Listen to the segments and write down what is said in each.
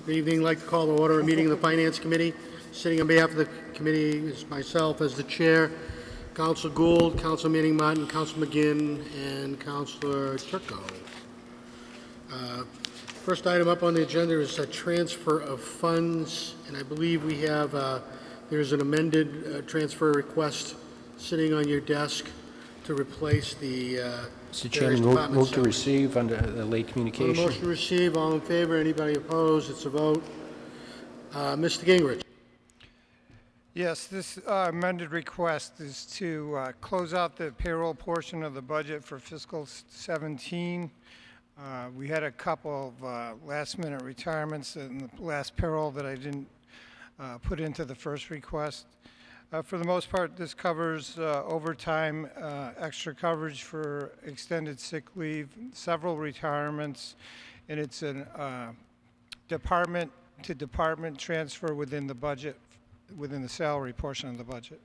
Good evening. I'd like to call to order a meeting of the Finance Committee. Sitting on behalf of the committee is myself as the chair, Councilor Gould, Councilor Manning Martin, Councilor McGinn, and Councilor Turco. First item up on the agenda is a transfer of funds, and I believe we have, there's an amended transfer request sitting on your desk to replace the Mr. Chairman, move to receive under the late communication. On the motion to receive, all in favor, anybody opposed? It's a vote. Mr. Gingrich. Yes, this amended request is to close out the payroll portion of the budget for fiscal 17. We had a couple of last-minute retirements in the last payroll that I didn't put into the first request. For the most part, this covers overtime, extra coverage for extended sick leave, several retirements, and it's a department-to-department transfer within the budget, within the salary portion of the budget.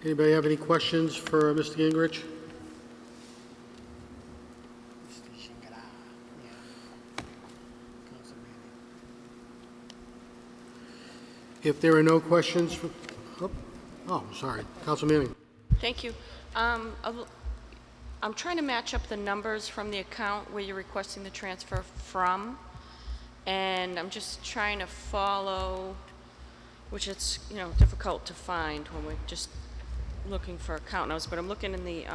Anybody have any questions for Mr. Gingrich? If there are no questions, sorry, Councilor Manning. Thank you. I'm trying to match up the numbers from the account where you're requesting the transfer from, and I'm just trying to follow, which it's difficult to find when we're just looking for account notes. But I'm looking in the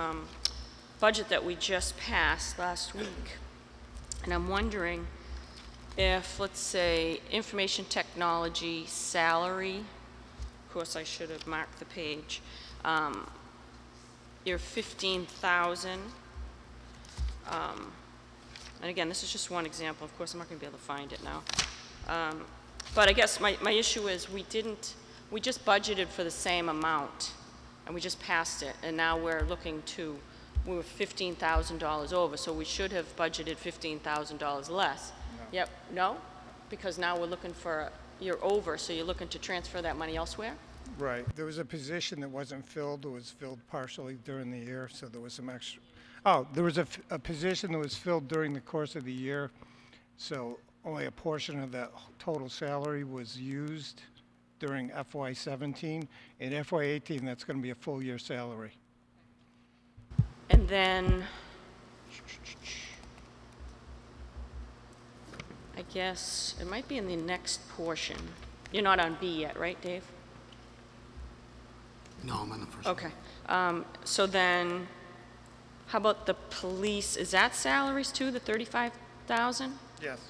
budget that we just passed last week, and I'm wondering if, let's say, information technology salary, of course I should have marked the page, you're 15,000, and again, this is just one example. Of course, I'm not going to be able to find it now. But I guess my issue is we just budgeted for the same amount, and we just passed it, and now we're looking to, we were $15,000 over, so we should have budgeted $15,000 less. Yep, no? Because now we're looking for, you're over, so you're looking to transfer that money elsewhere? Right. There was a position that wasn't filled. It was filled partially during the year, so there was some extra. Oh, there was a position that was filled during the course of the year, so only a portion of that total salary was used during FY17. In FY18, that's going to be a full year salary. And then, I guess it might be in the next portion. You're not on B yet, right, Dave? No, I'm on the first. Okay. So then, how about the police? Is that salaries too, the 35,000? Yes.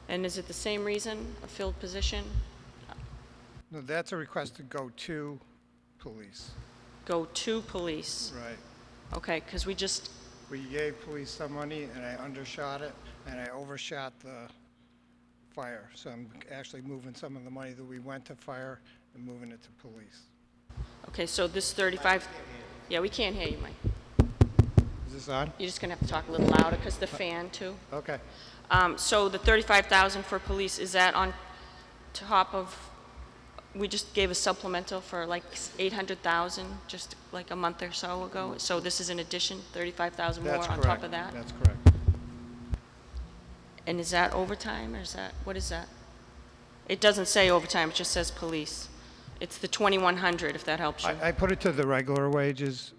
And is it the same reason, a filled position? No, that's a request to go to police. Go to police. Right. Okay, because we gave police some money, and I undershot it, and I overshot the fire. So I'm actually moving some of the money that we went to fire and moving it to police. Okay, so this 35, yeah, we can't hear you, Mike. Is this on? You're just going to have to talk a little louder because the fan, too. Okay. So the 35,000 for police, is that on top of, we just gave a supplemental for like 800,000 just like a month or so ago. So this is in addition, 35,000 more on top of that? That's correct. And is that overtime, or is that, what is that? It doesn't say overtime, it just says police. It's the 2,100, if that helps you. I put it to the regular wages,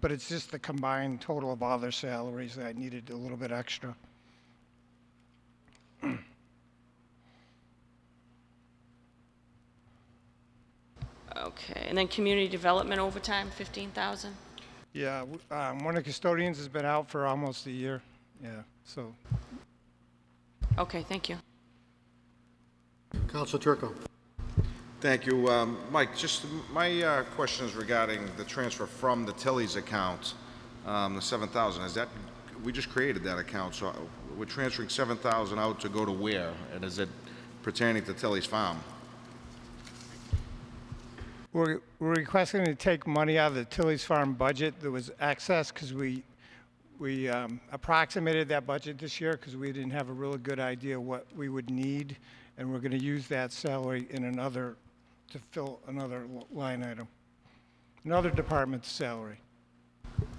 but it's just the combined total of all their salaries that I needed a little bit extra. Okay, and then community development overtime, 15,000? Yeah, one of the custodians has been out for almost a year. Yeah, so. Okay, thank you. Councilor Turco. Thank you. Mike, just my question is regarding the transfer from the Tilly's account, the 7,000. Is that, we just created that account, so we're transferring 7,000 out to go to where? And is it pertaining to Tilly's Farm? We're requesting to take money out of the Tilly's Farm budget that was excess because we approximated that budget this year because we didn't have a really good idea what we would need, and we're going to use that salary in another, to fill another line item, another department's salary.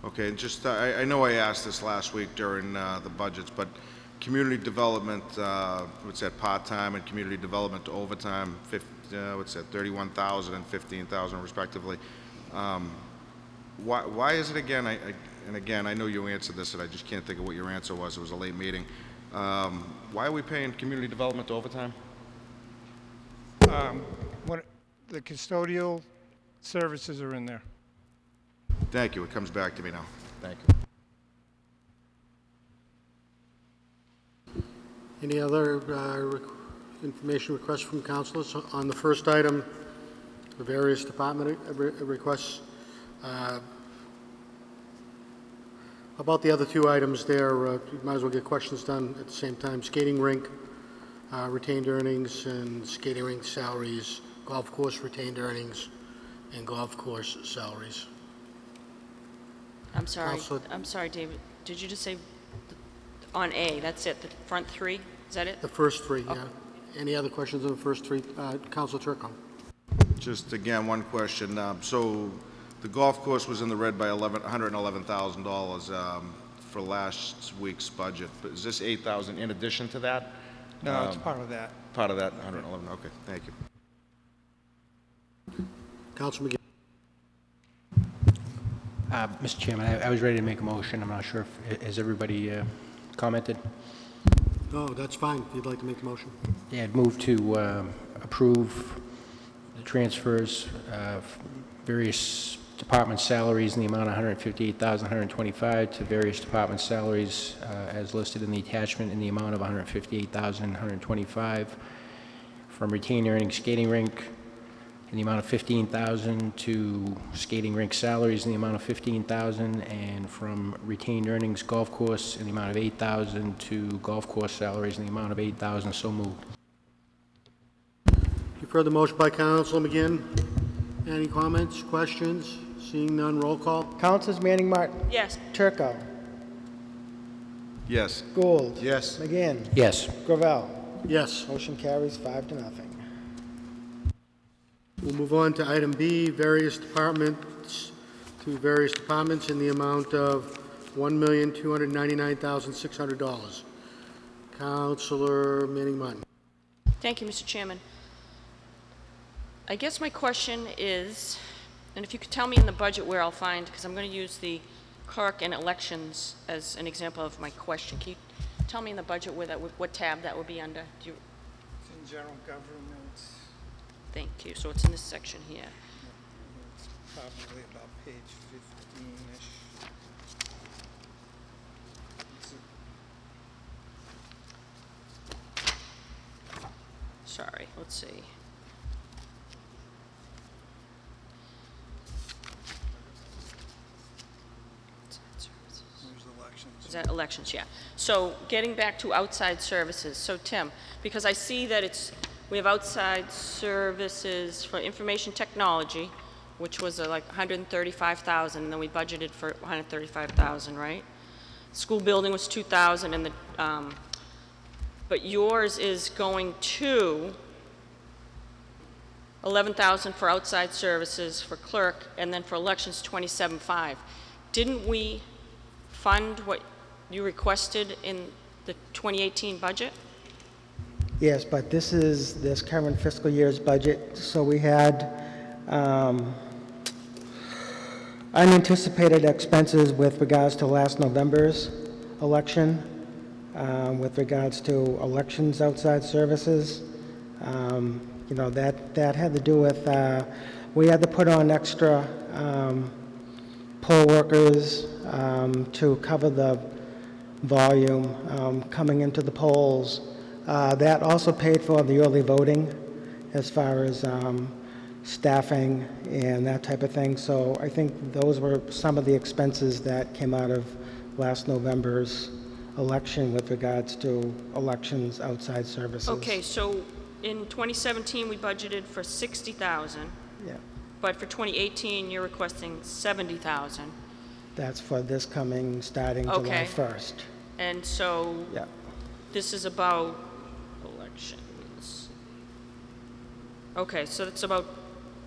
Okay, just, I know I asked this last week during the budgets, but community development, what's that, part-time and community development to overtime, what's that, 31,000 and 15,000 respectively. Why is it again, and again, I know you answered this, and I just can't think of what your answer was. It was a late meeting. Why are we paying community development to overtime? The custodial services are in there. Thank you. It comes back to me now. Thank you. Any other information requests from councilors on the first item, the various department requests? About the other two items there, you might as well get questions done at the same time. Skating rink, retained earnings and skating rink salaries, golf course retained earnings, and golf course salaries. I'm sorry. Counselor- I'm sorry, David. Did you just say on A, that's it, the front three? Is that it? The first three, yeah. Any other questions on the first three? Councilor Turco. Just again, one question. So the golf course was in the red by $111,000 for last week's budget. But is this 8,000 in addition to that? No, it's part of that. Part of that 111. Okay, thank you. Councilor McGinn. Mr. Chairman, I was ready to make a motion. I'm not sure if, has everybody commented? No, that's fine, if you'd like to make the motion. Yeah, I'd move to approve the transfers of various department salaries in the amount of $158,125 to various department salaries as listed in the attachment in the amount of $158,125 from retained earnings skating rink in the amount of $15,000 to skating rink salaries in the amount of $15,000 and from retained earnings golf course in the amount of $8,000 to golf course salaries in the amount of $8,000. So moved. You've heard the motion by Councilor McGinn. Any comments, questions? Seeing none, roll call. Councilors Manning Martin. Yes. Turco. Yes. Gould. Yes. McGinn. Yes. Gravel. Yes. Motion carries 5-0. We'll move on to item B, various departments, to various departments in the amount of $1,299,600. Councilor Manning Martin. Thank you, Mr. Chairman. I guess my question is, and if you could tell me in the budget where I'll find, because I'm going to use the clerk and elections as an example of my question. Can you tell me in the budget where that, what tab that would be under? Do you, It's in general government. thank you. So it's in this section here. It's probably about page 15-ish. Sorry, let's see. There's elections. Is that elections? Yeah. So getting back to outside services. So Tim, because I see that we have outside services for information technology, which was like 135,000, and then we budgeted for 135,000, right? School building was 2,000, and but yours is going to 11,000 for outside services for clerk, and then for elections 27.5. Didn't we fund what you requested in the 2018 budget? Yes, but this is this current fiscal year's budget, so we had unanticipated expenses with regards to last November's election, with regards to elections outside services. You know, that had to do with, we had to put on extra poll workers to cover the volume coming into the polls. That also paid for the early voting as far as staffing and that type of thing. So I think those were some of the expenses that came out of last November's election with regards to elections outside services. Okay, so in 2017 we budgeted for 60,000, Yeah, but for 2018 you're requesting 70,000. that's for this coming, starting July Okay. 1st. And so Yeah. this is about elections. Okay, so it's about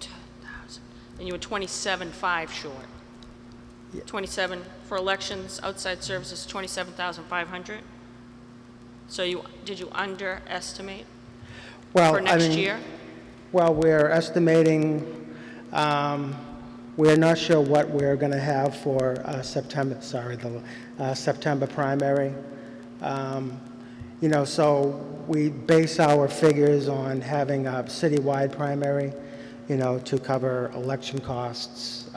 10,000. And you were 27.5 short. Yeah. 27 for elections, outside services, 27,500. So did you underestimate Well, for I next mean, year? well, we're estimating, we're not sure what we're going to have for the September primary. You know, so we base our figures on having a citywide primary, you know, to cover election costs,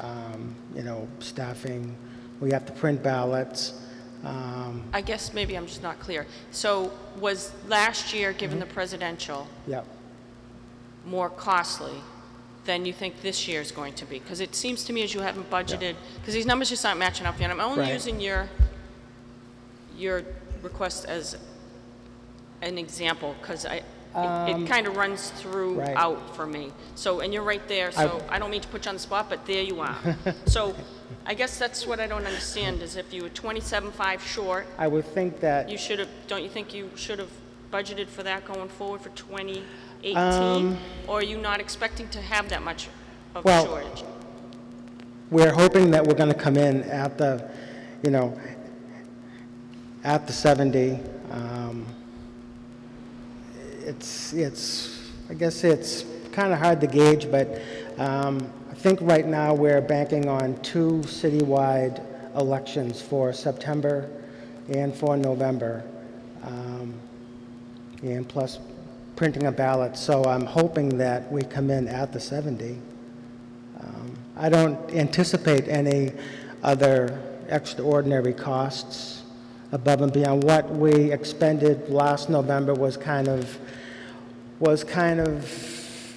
you know, staffing. We have to print ballots. I guess maybe I'm just not clear. So was last year, given the presidential, Yep. more costly than you think this year is going to be? Because it seems to me as you haven't budgeted, because these numbers just aren't matching up yet. I'm only Right. using your request as an example, because it kind of runs Right. throughout for me. So, and you're right there, so I don't mean to put you on the spot, but there you are. So I guess that's what I don't understand, is if you were 27.5 short, I would think that, you should have, don't you think you should have budgeted for that going forward for 2018? Or are you not expecting to have that much of a Well, shortage? we're hoping that we're going to come in at the, you know, at the 70. I guess it's kind of hard to gauge, but I think right now we're banking on 2 citywide elections for September and for November, and plus printing a ballot. So I'm hoping that we come in at the 70. I don't anticipate any other extraordinary costs above and beyond what we expended last November was kind of,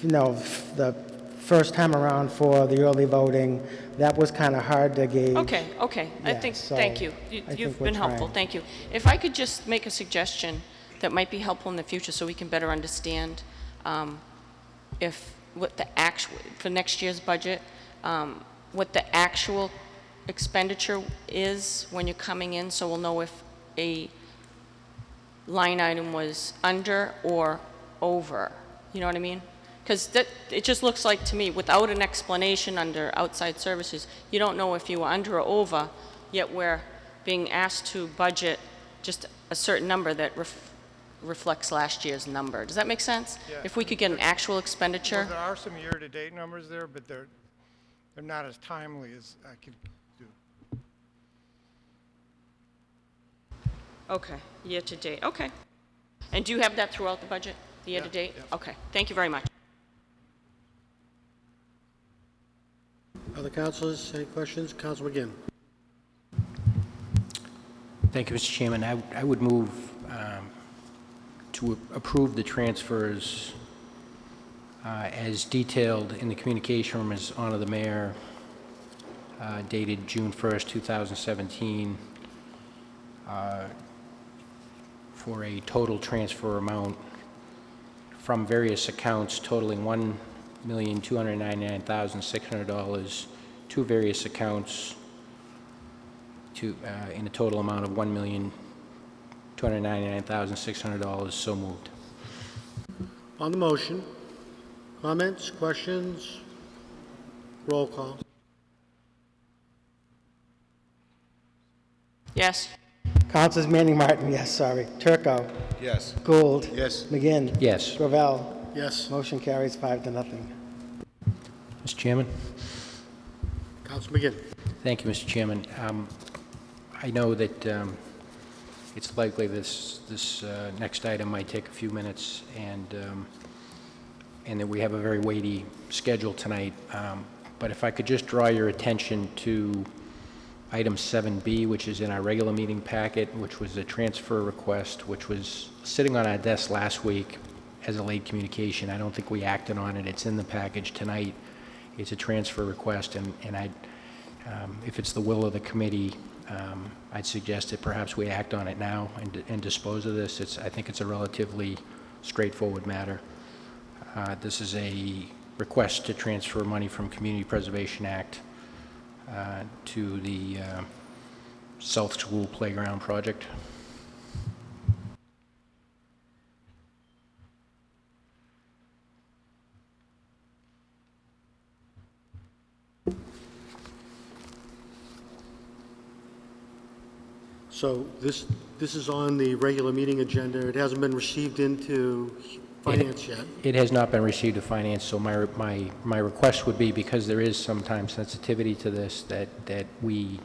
you know, the first time around for the early voting, that was kind of hard to gauge. Okay, okay. I Yeah, think, so thank you. I think You've we're been helpful, trying. thank you. If I could just make a suggestion that might be helpful in the future so we can better understand what the actual, for next year's budget, what the actual expenditure is when you're coming in, so we'll know if a line item was under or over. You know what I mean? Because it just looks like to me, without an explanation under outside services, you don't know if you were under or over, yet we're being asked to budget just a certain number that reflects last year's number. Does that make sense? Yeah. If we could get an actual expenditure? Well, there are some year-to-date numbers there, but they're not as timely as I could do. Okay, year to date, okay. And do you have that throughout the budget, the year to date? yeah. Okay, thank you very much. Other councilors, any questions? Council McGinn. Thank you, Mr. Chairman. I would move to approve the transfers as detailed in the communication from His Honor the Mayor dated June 1st, 2017, for a total transfer amount from various accounts totaling $1,299,600 to various accounts in a total amount of $1,299,600. So moved. On the motion, comments, questions? Roll call. Yes? Councilors Manning Martin, yes, sorry. Turco. Yes. Gould. Yes. McGinn. Yes. Gravel. Yes. Motion carries 5-0. Mr. Chairman? Council McGinn. Thank you, Mr. Chairman. I know that it's likely this next item might take a few minutes, and that we have a very weighty schedule tonight. But if I could just draw your attention to item 7B, which is in our regular meeting packet, which was a transfer request, which was sitting on our desk last week as a late communication. I don't think we acted on it. It's in the package tonight. It's a transfer request, and if it's the will of the committee, I'd suggest that perhaps we act on it now and dispose of this. I think it's a relatively straightforward matter. This is a request to transfer money from Community Preservation Act to the South School Playground Project. So this is on the regular meeting agenda. It hasn't been received into finance yet. It has not been received to finance, so my request would be, because there is some time sensitivity to this, that we,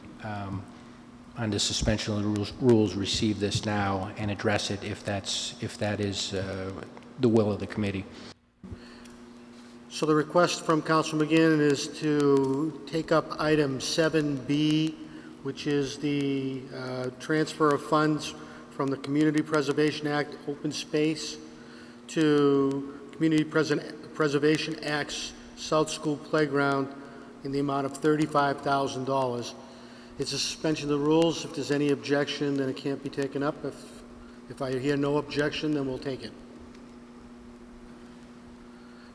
under suspension of the rules, receive this now and address it if that is the will of the committee. So the request from Councilor McGinn is to take up item 7B, which is the transfer of funds from the Community Preservation Act Open Space to Community Preservation Act's South School Playground in the amount of $35,000. It's a suspension of the rules. If there's any objection, then it can't be taken up. If I hear no objection, then we'll take it.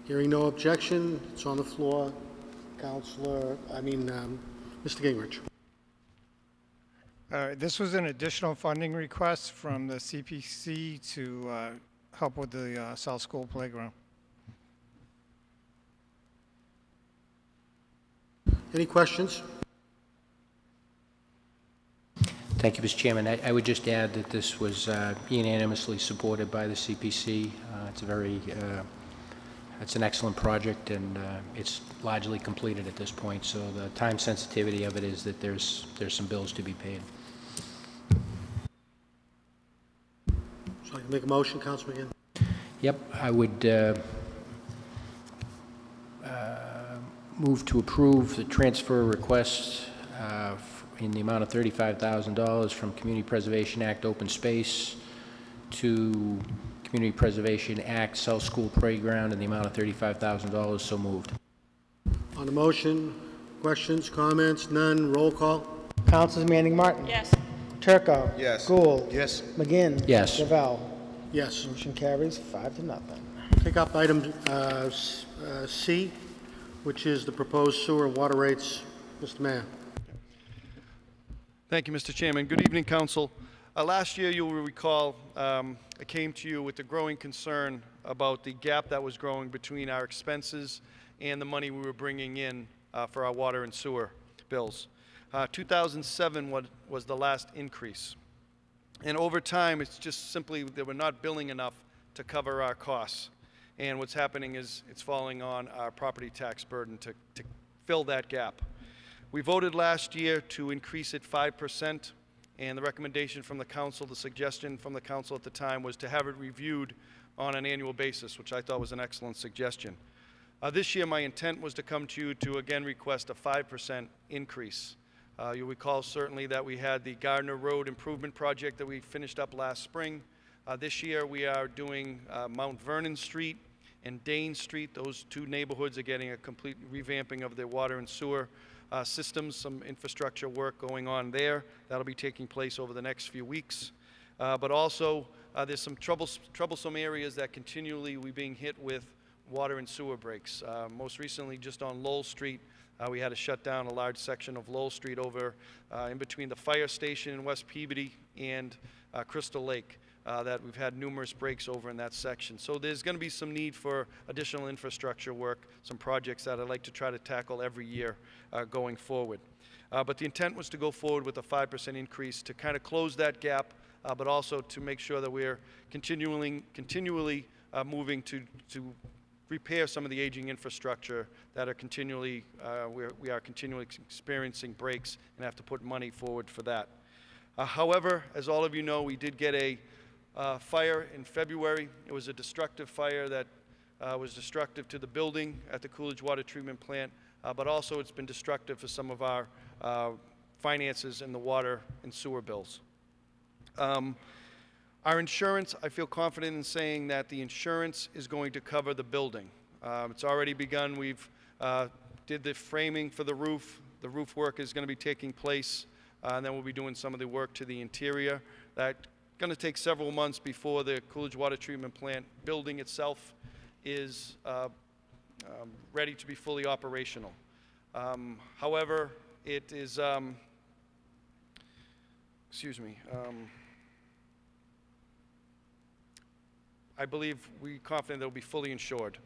Hearing no objection, it's on the floor. Mr. Gingrich. All right, this was an additional funding request from the CPC to help with the South School Playground. Any questions? Thank you, Mr. Chairman. I would just add that this was unanimously supported by the CPC. It's an excellent project, and it's largely completed at this point, so the time sensitivity of it is that there's some bills to be paid. So I can make a motion, Councilman McGinn? Yep, I would move to approve the transfer request in the amount of $35,000 from Community Preservation Act Open Space to Community Preservation Act South School Playground in the amount of $35,000. So moved. On the motion, questions, comments, none, roll call. Councilors Manning Martin. Yes. Turco. Yes. Gould. Yes. McGinn. Yes. Gravel. Yes. Motion carries 5-0. Take up item C, which is the proposed sewer and water rates. Mr. Mayor. Thank you, Mr. Chairman. Good evening, Council. Last year, you will recall, I came to you with a growing concern about the gap that was growing between our expenses and the money we were bringing in for our water and sewer bills. 2007 was the last increase. And over time, it's just simply that we're not billing enough to cover our costs. And what's happening is it's falling on our property tax burden to fill that gap. We voted last year to increase it 5%, and the recommendation from the council, the suggestion from the council at the time, was to have it reviewed on an annual basis, which I thought was an excellent suggestion. This year, my intent was to come to you to again request a 5% increase. You'll recall certainly that we had the Gardner Road Improvement Project that we finished up last spring. This year, we are doing Mount Vernon Street and Dane Street. Those two neighborhoods are getting a complete revamping of their water and sewer systems, some infrastructure work going on there. That'll be taking place over the next few weeks. But also, there's some troublesome areas that continually we're being hit with water and sewer breaks. Most recently, just on Lowell Street, we had to shut down a large section of Lowell Street over in between the fire station in West Peabody and Crystal Lake. That we've had numerous breaks over in that section. So there's going to be some need for additional infrastructure work, some projects that I'd like to try to tackle every year going forward. But the intent was to go forward with a 5% increase to kind of close that gap, but also to make sure that we're continually moving to repair some of the aging infrastructure that are continually, we are continually experiencing breaks and have to put money forward for that. However, as all of you know, we did get a fire in February. It was a destructive fire that was destructive to the building at the Coolidge Water Treatment Plant, but also it's been destructive for some of our finances in the water and sewer bills. Our insurance, I feel confident in saying that the insurance is going to cover the building. It's already begun. We've did the framing for the roof. The roof work is going to be taking place, and then we'll be doing some of the work to the interior. That's going to take several months before the Coolidge Water Treatment Plant building itself is ready to be fully operational. However, it is, I believe we're confident that it will be fully insured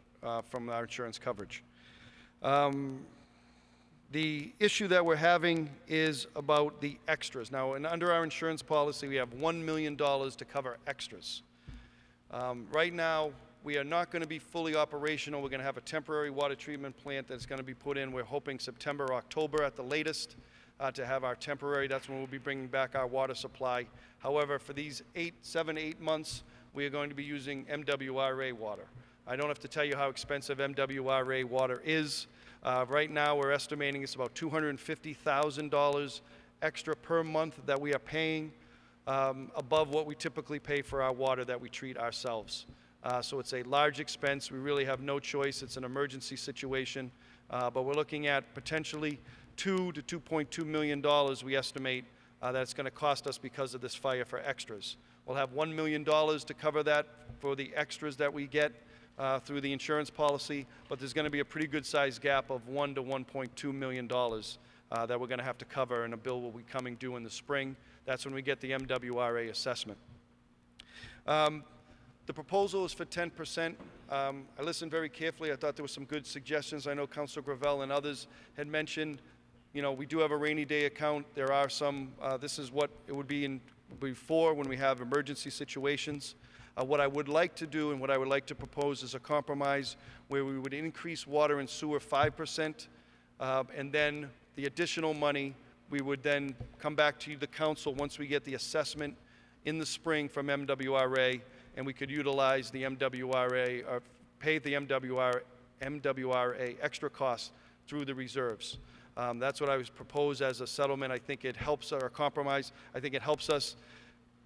from our insurance coverage. The issue that we're having is about the extras. Now, under our insurance policy, we have $1 million to cover extras. Right now, we are not going to be fully operational. We're going to have a temporary water treatment plant that's going to be put in. We're hoping September, October at the latest to have our temporary. That's when we'll be bringing back our water supply. However, for these 7 to 8 months, we are going to be using MWRA water. I don't have to tell you how expensive MWRA water is. Right now, we're estimating it's about $250,000 extra per month that we are paying above what we typically pay for our water that we treat ourselves. So it's a large expense. We really have no choice. It's an emergency situation. But we're looking at potentially $2 to $2.2 million, we estimate, that it's going to cost us because of this fire for extras. We'll have $1 million to cover that for the extras that we get through the insurance policy, but there's going to be a pretty good sized gap of $1 to $1.2 million that we're going to have to cover, and a bill will be coming due in the spring. That's when we get the MWRA assessment. The proposal is for 10%. I listened very carefully. I thought there were some good suggestions. I know Councilor Gravel and others had mentioned, you know, we do have a rainy day account. There are some, this is what it would be in before when we have emergency situations. What I would like to do and what I would like to propose is a compromise where we would increase water and sewer 5%, and then the additional money, we would then come back to the council once we get the assessment in the spring from MWRA, and we could utilize the MWRA, or pay the MWRA extra costs through the reserves. That's what I was proposed as a settlement. I think it helps our compromise. I think it helps us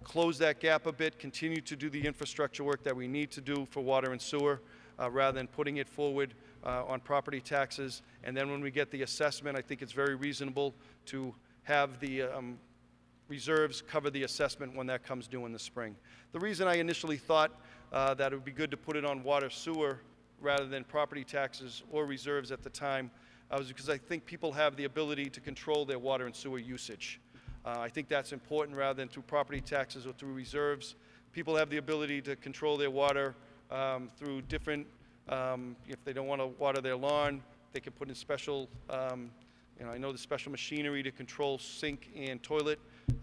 close that gap a bit, continue to do the infrastructure work that we need to do for water and sewer, rather than putting it forward on property taxes. And then when we get the assessment, I think it's very reasonable to have the reserves cover the assessment when that comes due in the spring. The reason I initially thought that it would be good to put it on water sewer rather than property taxes or reserves at the time was because I think people have the ability to control their water and sewer usage. I think that's important rather than through property taxes or through reserves. People have the ability to control their water through different, if they don't want to water their lawn, they can put in special, you know, I know the special machinery to control sink and toilet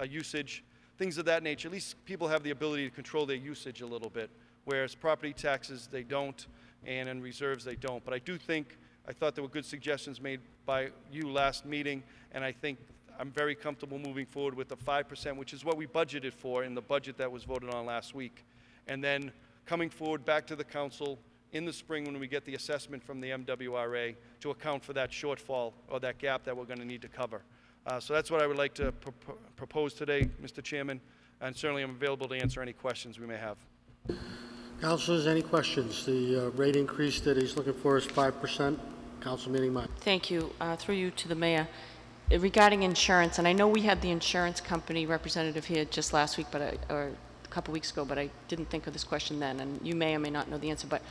usage, things of that nature. At least people have the ability to control their usage a little bit, whereas property taxes, they don't, and in reserves, they don't. But I thought there were good suggestions made by you last meeting, and I think I'm very comfortable moving forward with the 5%, which is what we budgeted for in the budget that was voted on last week. And then coming forward back to the council in the spring when we get the assessment from the MWRA to account for that shortfall or that gap that we're going to need to cover. So that's what I would like to propose today, Mr. Chairman, and certainly I'm available to answer any questions we may have. Councilors, any questions? The rate increase that he's looking for is 5%. Council meeting Mike. Thank you. Through you to the mayor. Regarding insurance, and I know we had the insurance company representative here just last week, or a couple weeks ago, but I didn't think of this question then, and you may or may not know the answer, but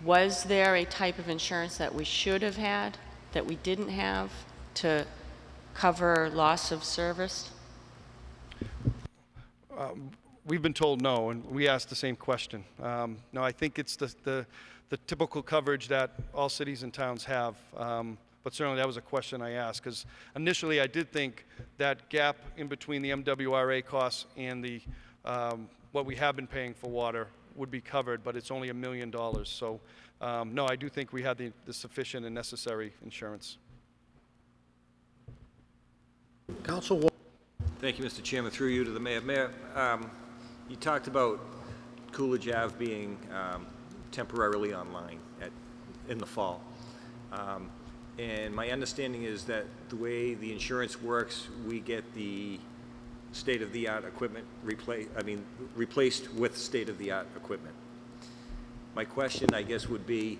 was there a type of insurance that we should have had that we didn't have to cover loss of service? We've been told no, and we asked the same question. No, I think it's the typical coverage that all cities and towns have. But certainly that was a question I asked, because initially I did think that gap in between the MWRA costs and the what we have been paying for water would be covered, but it's only $1 million. So no, I do think we had the sufficient and necessary insurance. Council. Thank you, Mr. Chairman. Through you to the mayor. Mayor, you talked about Coolidge Ave being temporarily online in the fall. And my understanding is that the way the insurance works, we get the state-of-the-art equipment replaced with state-of-the-art equipment. My question, I guess, would be,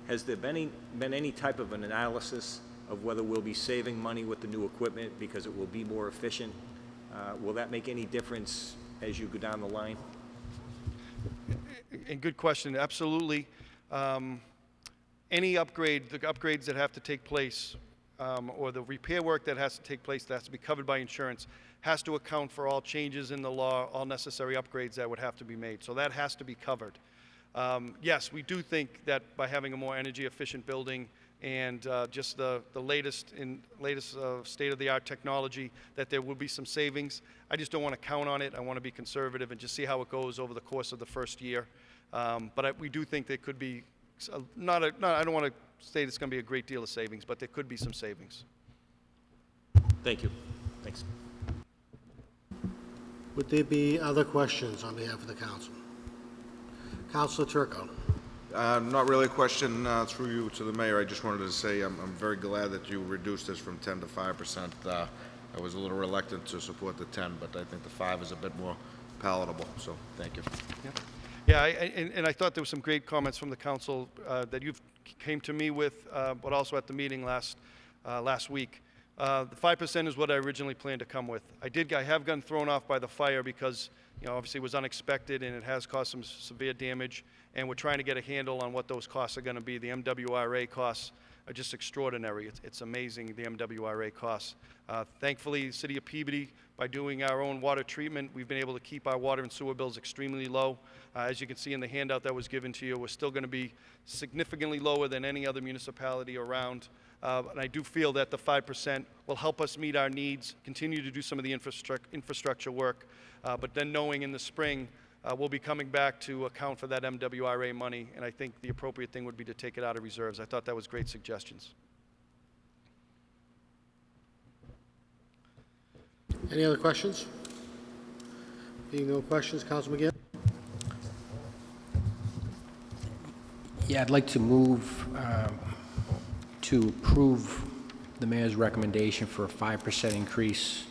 has there been any type of an analysis of whether we'll be saving money with the new equipment because it will be more efficient? Will that make any difference as you go down the line? And good question. Absolutely. Any upgrade, the upgrades that have to take place, or the repair work that has to take place that has to be covered by insurance, has to account for all changes in the law, all necessary upgrades that would have to be made. So that has to be covered. Yes, we do think that by having a more energy efficient building, and just the latest state-of-the-art technology, that there will be some savings. I just don't want to count on it. I want to be conservative and just see how it goes over the course of the first year. But we do think there could be, I don't want to state it's going to be a great deal of savings, but there could be some savings. Thank you. Thanks. Would there be other questions on behalf of the council? Councilor Turco. Not really a question through you to the mayor. I just wanted to say I'm very glad that you reduced this from 10 to 5%. I was a little reluctant to support the 10, but I think the 5 is a bit more palatable, so thank you. Yeah, and I thought there were some great comments from the council that you've came to me with, but also at the meeting last week. The 5% is what I originally planned to come with. I have gotten thrown off by the fire because, obviously it was unexpected and it has caused some severe damage, and we're trying to get a handle on what those costs are going to be. The MWRA costs are just extraordinary. It's amazing, the MWRA costs. Thankfully, the city of Peabody, by doing our own water treatment, we've been able to keep our water and sewer bills extremely low. As you can see in the handout that was given to you, we're still going to be significantly lower than any other municipality around. And I do feel that the 5% will help us meet our needs, continue to do some of the infrastructure work, but then knowing in the spring we'll be coming back to account for that MWRA money, and I think the appropriate thing would be to take it out of reserves. I thought that was great suggestions. Any other questions? Being no questions, Council McGinn? Yeah, I'd like to move to approve the mayor's recommendation for a 5% increase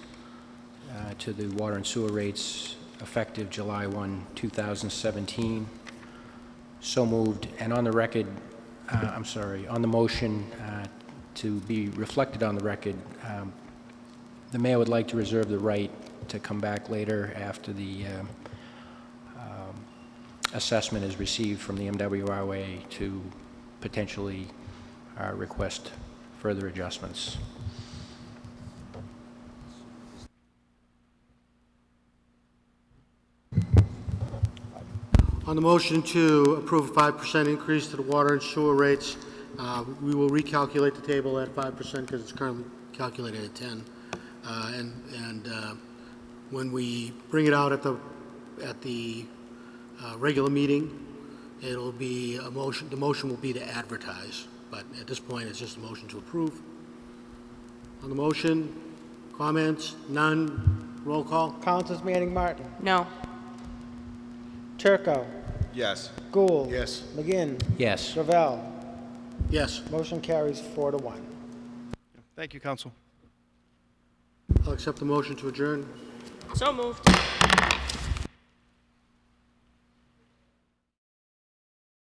to the water and sewer rates effective July 1, 2017. So moved. And on the record, on the motion to be reflected on the record, the mayor would like to reserve the right to come back later after the assessment is received from the MWRA to potentially request further adjustments. On the motion to approve a 5% increase to the water and sewer rates, we will recalculate the table at 5% because it's currently calculated at 10. When we bring it out at the regular meeting, it'll be a motion. The motion will be to advertise, but at this point, it's just a motion to approve. On the motion, comments? None. Roll call. Councilors Manning Martin. No. Turco. Yes. Gould. Yes. McGinn. Yes. Gravel. Yes. Motion carries 4-1. Thank you, council. I'll accept the motion to adjourn. So moved.